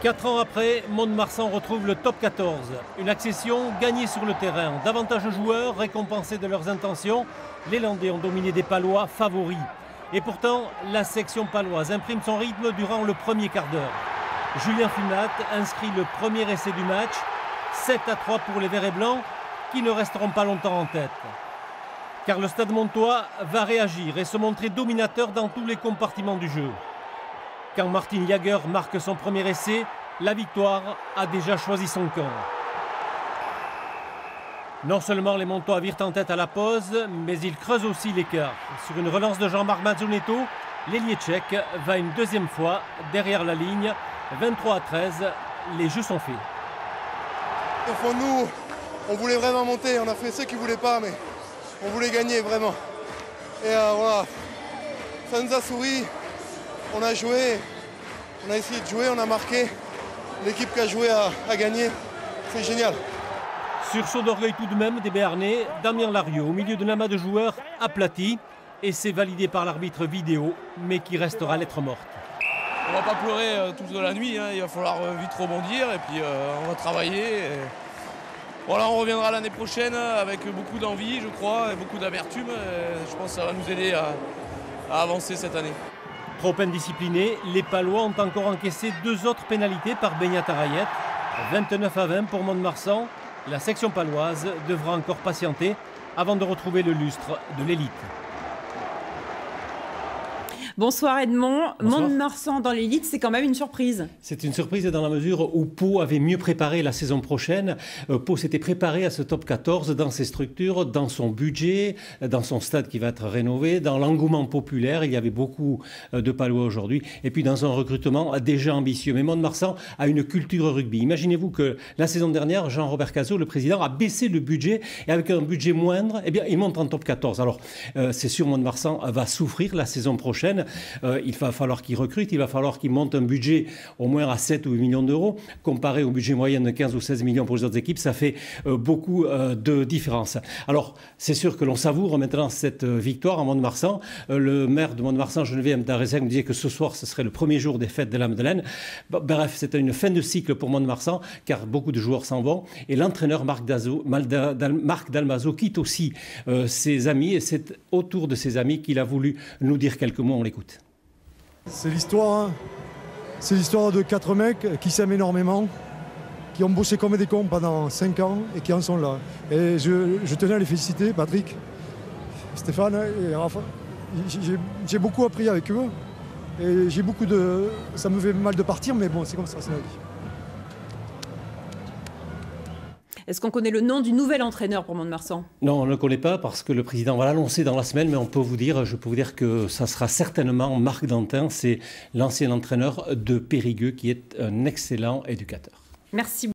4 ans après, Mont-de-Marsan retrouve le top 14. Une accession gagnée sur le terrain. Davantage de joueurs récompensés de leurs intentions. Les Landais ont dominé des Palois favoris. Et pourtant, la section paloise imprime son rythme durant le premier quart d'heure. Julien Funat inscrit le premier essai du match. 7-3 pour les Verts et Blancs, qui ne resteront pas longtemps en tête. Car le Stade Montois va réagir et se montrer dominateur dans tous les compartiments du jeu. Quand Martin Jager marque son premier essai, la victoire a déjà choisi son camp. Non seulement les Montois virent en tête à la pause, mais ils creusent aussi l'écart. Sur une relance de Jean-Marc Mazzonetto, l'ailier tchèque va une deuxième fois derrière la ligne. 23-13, les jeux sont faits. Au fond de nous, on voulait vraiment monter. On a fait ceux qui ne voulaient pas, mais on voulait gagner vraiment. Et voilà, ça nous a souri. On a joué, on a essayé de jouer, on a marqué. L'équipe qui a joué a gagné. C'est génial. Sursaut d'orgueil tout de même des Béarnais, Damien Larieux au milieu d'un amas de joueurs aplati. Et c'est validé par l'arbitre vidéo, mais qui restera lettre morte. On va pas pleurer toute la nuit, hein. Il va falloir vite rebondir et puis on va travailler. Et... Voilà, on reviendra l'année prochaine avec beaucoup d'envie, je crois, et beaucoup d'amertume. Je pense que ça va nous aider à avancer cette année. Trop indisciplinés, les Palois ont encore encaissé 2 autres pénalités par Beñat Arayet. 29-20 pour Mont-de-Marsan. La section paloise devra encore patienter avant de retrouver le lustre de l'élite. Bonsoir Edmond. Mont-de-Marsan dans l'élite, c'est quand même une surprise. C'est une surprise dans la mesure où Pau avait mieux préparé la saison prochaine. Pau s'était préparé à ce top 14 dans ses structures, dans son budget, dans son stade qui va être rénové, dans l'engouement populaire. Il y avait beaucoup de Palois aujourd'hui. Et puis dans un recrutement déjà ambitieux. Mais Mont-de-Marsan a une culture rugby. Imaginez-vous que la saison dernière, Jean-Robert Cazot, le président, a baissé le budget. Et avec un budget moindre, eh bien, il monte en top 14. Alors, c'est sûr, Mont-de-Marsan va souffrir la saison prochaine. Il va falloir qu'il recrute, il va falloir qu'il monte un budget au moins à 7 ou 8 millions d'euros. Comparé au budget moyen de 15 ou 16 millions pour les autres équipes, ça fait beaucoup de différence. Alors, c'est sûr que l'on savoure maintenant cette victoire à Mont-de-Marsan. Le maire de Mont-de-Marsan, Geneviève Darrezec, me disait que ce soir, ce serait le premier jour des fêtes de la Madeleine. Bref, c'était une fin de cycle pour Mont-de-Marsan, car beaucoup de joueurs s'en vont. Et l'entraîneur Marc Dalmazo quitte aussi ses amis. Et c'est autour de ses amis qu'il a voulu nous dire quelques mots. On l'écoute. C'est l'histoire, hein. C'est l'histoire de 4 mecs qui s'aiment énormément, qui ont bossé comme des cons pendant 5 ans et qui en sont là. Et je tenais à les féliciter, Patrick, Stéphane et Rafa. J'ai beaucoup appris avec eux et j'ai beaucoup de... Ça me fait mal de partir, mais bon, c'est comme ça, c'est la vie. Est-ce qu'on connaît le nom du nouvel entraîneur pour Mont-de-Marsan? Non, on ne le connaît pas parce que le président va l'annoncer dans la semaine, mais je peux vous dire que ça sera certainement Marc Dantin, c'est l'ancien entraîneur de Périgueux qui est un excellent éducateur. Merci.